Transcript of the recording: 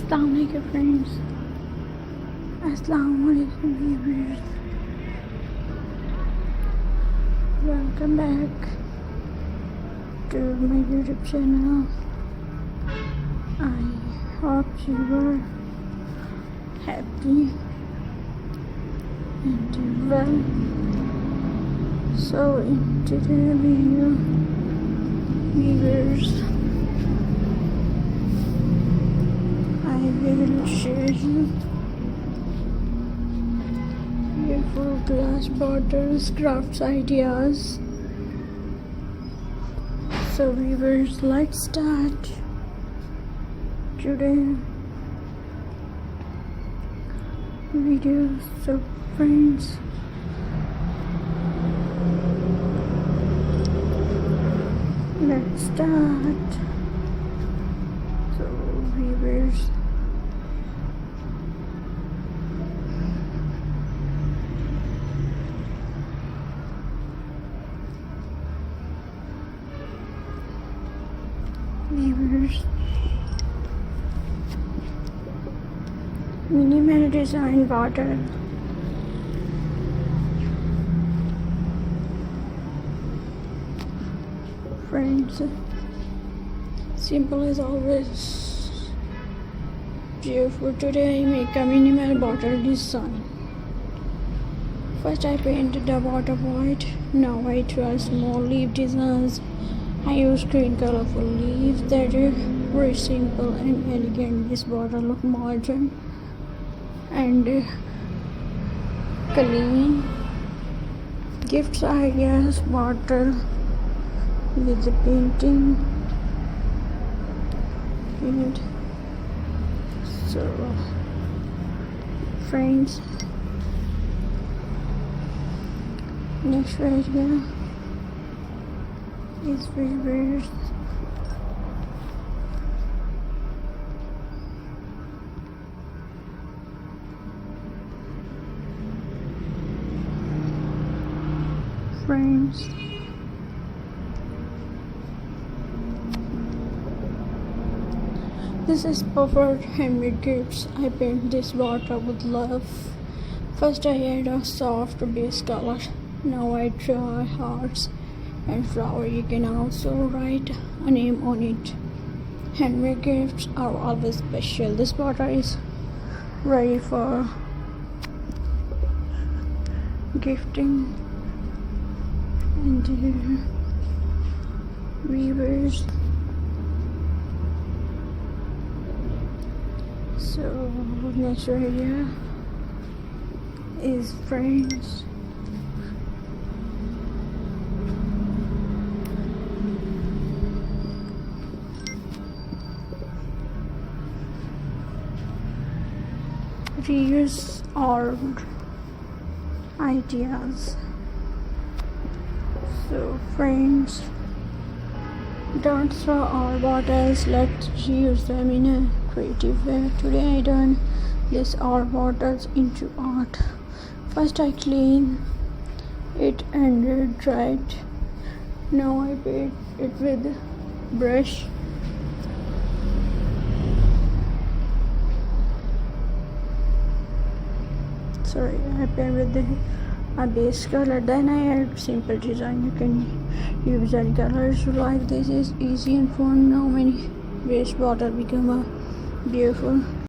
Assalamualaikum friends. Assalamualaikum viewers. Welcome back to my YouTube channel. I hope you are happy and doing well. So in today's video, viewers, I will share you beautiful glass bottles crafts ideas. So viewers, let's start today video. So friends, let's start. So viewers, minimal design bottle. Friends, simple as always, beautiful. Today I make a minimal bottle design. First I painted the bottle white. Now I draw small leaf designs. I use green colorful leaves that are very simple and elegant. This bottle look modern and clean. Gifts ideas bottle with the painting. And so friends, next idea is reverse. Friends, this is perfect handmade gifts. I paint this water with love. First I add a soft base color. Now I draw hearts and flower. You can also write a name on it. Handmade gifts are always special. This water is ready for gifting. And viewers, so next idea is friends. Reuse all ideas. So friends, don't throw all bottles, let's use them in a creative way. Today I turn these all bottles into art. First I clean it and dry it. Now I paint it with brush. Sorry, I paint with a base color. Then I add simple design. You can use any colors you like. This is easy and fun. Now many waste bottle become a beautiful